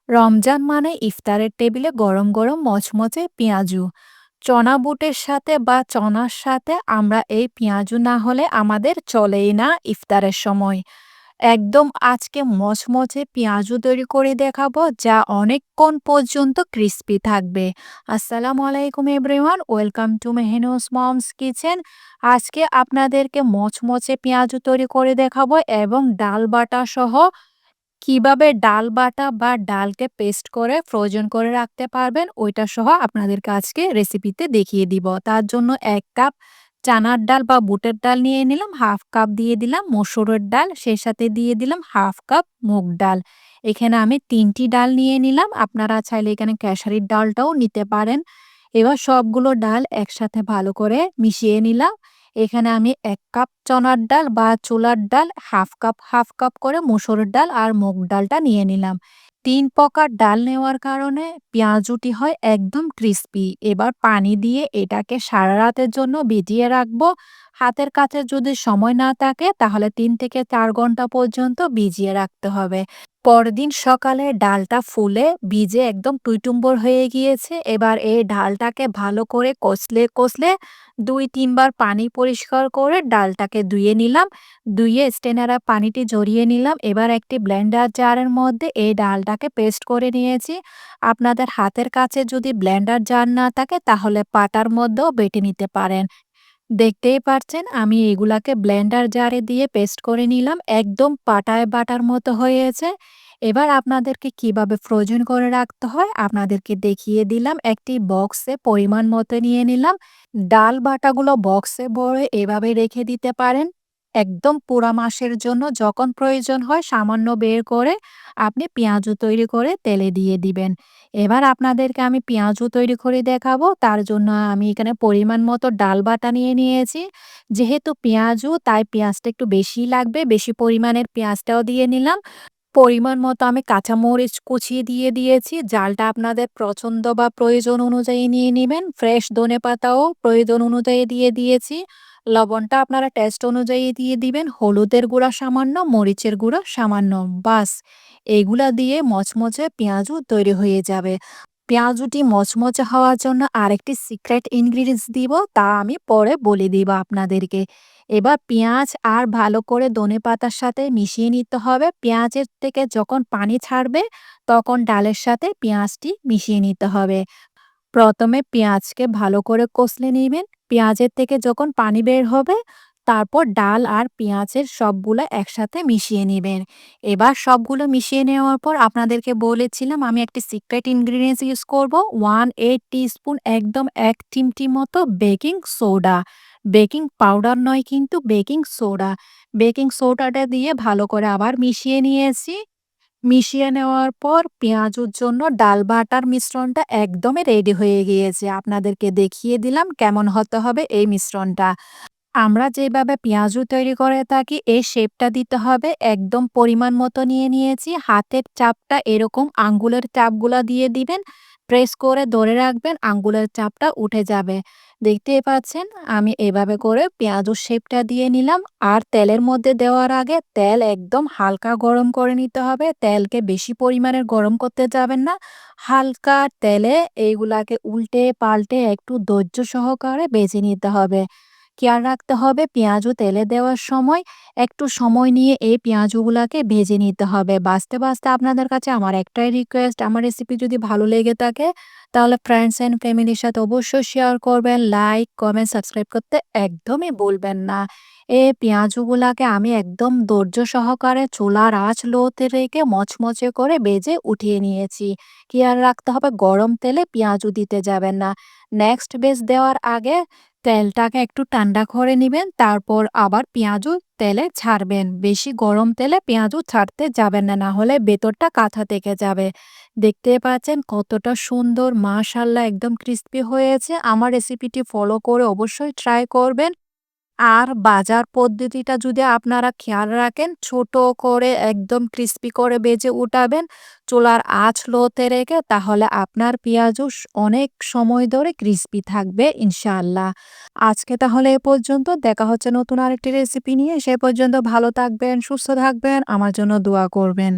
রমজান মানে ইফতারের টেবিলে গরম গরম মচমচে পেঁয়াজু। চনা বুটের সাথে বা চনার সাথে আমরা এই পেঁয়াজু না হলে আমাদের চলেই না ইফতারের সময়। একদম আজকে মচমচে পেঁয়াজু তৈরি করে দেখাবো যা অনেকক্ষণ পর্যন্ত ক্রিস্পি থাকবে। আসসালামু আলাইকুম everyone, welcome to Mehnus mom's kitchen. আজকে আপনাদেরকে মচমচে পেঁয়াজু তৈরি করে দেখাবো এবং ডাল বাটা সহ কিভাবে ডাল বাটা বা ডালকে পেস্ট করে ফ্রোজেন করে রাখতে পারবেন ওইটা সহ আপনাদেরকে আজকে রেসিপিতে দেখিয়ে দিব। তার জন্য ১ কাপ চানার ডাল বা বুটের ডাল নিয়ে নিলাম, হাফ কাপ দিয়ে দিলাম মসুরের ডাল, সেই সাথে দিয়ে দিলাম হাফ কাপ মুগ ডাল। এখানে আমি ৩ টি ডাল নিয়ে নিলাম, আপনারা চাইলে এখানে খেসারির ডালটাও নিতে পারেন। এবার সবগুলো ডাল একসাথে ভালো করে মিশিয়ে নিলাম। এখানে আমি ১ কাপ চনার ডাল বা ছোলার ডাল, হাফ কাপ করে মসুরের ডাল আর মুগ ডালটা নিয়ে নিলাম। ৩ প্রকার ডাল নেওয়ার কারণে পেঁয়াজুটি হয় একদম ক্রিস্পি। এবার পানি দিয়ে এটাকে সারা রাতের জন্য ভিজিয়ে রাখবো। হাতের কাছে যদি সময় না থাকে তাহলে ৩ থেকে ৪ ঘন্টা পর্যন্ত ভিজিয়ে রাখতে হবে। পরদিন সকালে ডালটা ফুলে ভিজে একদম টইটুম্বর হয়ে গিয়েছে। এবার এই ডালটাকে ভালো করে কষলে ২-৩ বার পানি পরিষ্কার করে ডালটাকে ধুয়ে নিলাম। ধুয়ে স্ট্রেনারে পানিটি ঝরিয়ে নিলাম। এবার একটি ব্লেন্ডার জারের মধ্যে এই ডালটাকে পেস্ট করে নিয়েছি। আপনাদের হাতের কাছে যদি ব্লেন্ডার জার না থাকে তাহলে পাটার মধ্যেও বেটে নিতে পারেন। দেখতেই পাচ্ছেন আমি এগুলাকে ব্লেন্ডার জারে দিয়ে পেস্ট করে নিলাম। একদম পাটায় বাটার মতো হয়েছে। এবার আপনাদেরকে কিভাবে ফ্রোজেন করে রাখতে হয় আপনাদেরকে দেখিয়ে দিলাম। একটি বক্সে পরিমাণ মতো নিয়ে নিলাম। ডাল বাটাগুলো বক্সে ভরে এভাবে রেখে দিতে পারেন। একদম পুরা মাসের জন্য যখন প্রয়োজন হয় সামান্য বের করে আপনি পেঁয়াজু তৈরি করে তেলে দিয়ে দিবেন। এবার আপনাদেরকে আমি পেঁয়াজু তৈরি করে দেখাবো। তার জন্য আমি এখানে পরিমাণ মতো ডাল বাটা নিয়ে নিয়েছি। যেহেতু পেঁয়াজু তাই পেঁয়াজটা একটু বেশিই লাগবে। বেশি পরিমাণের পেঁয়াজটাও দিয়ে নিলাম। পরিমাণ মতো আমি কাঁচামরিচ কুচিয়ে দিয়ে দিয়েছি। ঝালটা আপনাদের পছন্দ বা প্রয়োজন অনুযায়ী নিয়ে নিবেন। ফ্রেশ ধনেপাতাও প্রয়োজন অনুযায়ী দিয়ে দিয়েছি। লবণটা আপনারা টেস্ট অনুযায়ী দিয়ে দিবেন। হলুদের গুঁড়া সামান্য, মরিচের গুঁড়া সামান্য। বাস এগুলা দিয়ে মচমচে পেঁয়াজু তৈরি হয়ে যাবে। পেঁয়াজুটি মচমচে হওয়ার জন্য আরেকটি সিক্রেট ইনগ্রিডিয়েন্টস দিব, তা আমি পরে বলে দিব আপনাদেরকে। এবার পেঁয়াজ আর ভালো করে ধনেপাতার সাথে মিশিয়ে নিতে হবে। পেঁয়াজের থেকে যখন পানি ছাড়বে তখন ডালের সাথে পেঁয়াজটি মিশিয়ে নিতে হবে। প্রথমে পেঁয়াজকে ভালো করে কষলে নিবেন। পেঁয়াজের থেকে যখন পানি বের হবে তারপর ডাল আর পেঁয়াজের সবগুলো একসাথে মিশিয়ে নিবেন। এবার সবগুলো মিশিয়ে নেওয়ার পর আপনাদেরকে বলেছিলাম আমি একটি সিক্রেট ইনগ্রিডিয়েন্টস ইউজ করব। 1/8 টিস্পুন একদম ১ চিমটি মতো বেকিং সোডা। বেকিং পাউডার নয় কিন্তু বেকিং সোডা। বেকিং সোডাটা দিয়ে ভালো করে আবার মিশিয়ে নিয়েছি। মিশিয়ে নেওয়ার পর পেঁয়াজুর জন্য ডাল বাটার মিশ্রণটা একদমই রেডি হয়ে গিয়েছে। আপনাদেরকে দেখিয়ে দিলাম কেমন হতে হবে এই মিশ্রণটা। আমরা যেভাবে পেঁয়াজু তৈরি করে থাকি এই শেপটা দিতে হবে। একদম পরিমাণ মতো নিয়ে নিয়েছি। হাতের চাপটা এরকম আঙ্গুলের চাপগুলা দিয়ে দিবেন। প্রেস করে ধরে রাখবেন, আঙ্গুলের চাপটা উঠে যাবে। দেখতেই পাচ্ছেন আমি এভাবে করে পেঁয়াজুর শেপটা দিয়ে নিলাম। আর তেলের মধ্যে দেওয়ার আগে তেল একদম হালকা গরম করে নিতে হবে। তেলকে বেশি পরিমাণের গরম করতে যাবেন না। হালকা তেলে এইগুলাকে উল্টে পাল্টে একটু ধৈর্য সহকারে ভেজে নিতে হবে। খেয়াল রাখতে হবে পেঁয়াজু তেলে দেওয়ার সময় একটু সময় নিয়ে এই পেঁয়াজুগুলাকে ভেজে নিতে হবে। বাছতে আপনাদের কাছে আমার একটাই রিকোয়েস্ট, আমার রেসিপি যদি ভালো লেগে থাকে তাহলে ফ্রেন্ডস অ্যান্ড ফ্যামিলির সাথে অবশ্যই শেয়ার করবেন। লাইক, কমেন্ট, সাবস্ক্রাইব করতে একদমই ভুলবেন না। এই পেঁয়াজুগুলাকে আমি একদম ধৈর্য সহকারে চুলার আঁচ লোতে রেখে মচমচে করে ভেজে উঠিয়ে নিয়েছি। খেয়াল রাখতে হবে গরম তেলে পেঁয়াজু দিতে যাবেন না। নেক্সট বেজ দেওয়ার আগে তেলটাকে একটু ঠান্ডা করে নিবেন, তারপর আবার পেঁয়াজু তেলে ছাড়বেন। বেশি গরম তেলে পেঁয়াজু ছাড়তে যাবেন না, না হলে ভেতরটা কাঁচা থেকে যাবে। দেখতে পাচ্ছেন কতটা সুন্দর, মাশাআল্লাহ একদম ক্রিস্পি হয়েছে। আমার রেসিপিটি ফলো করে অবশ্যই ট্রাই করবেন। আর ভাজার পদ্ধতিটা যদি আপনারা খেয়াল রাখেন, ছোট করে একদম ক্রিস্পি করে ভেজে উঠাবেন চুলার আঁচ লোতে রেখে, তাহলে আপনার পেঁয়াজু অনেক সময় ধরে ক্রিস্পি থাকবে ইনশাআল্লাহ। আজকে তাহলে এ পর্যন্ত, দেখা হচ্ছে নতুন আরেকটি রেসিপি নিয়ে। সে পর্যন্ত ভালো থাকবেন, সুস্থ থাকবেন, আমার জন্য দোয়া করবেন।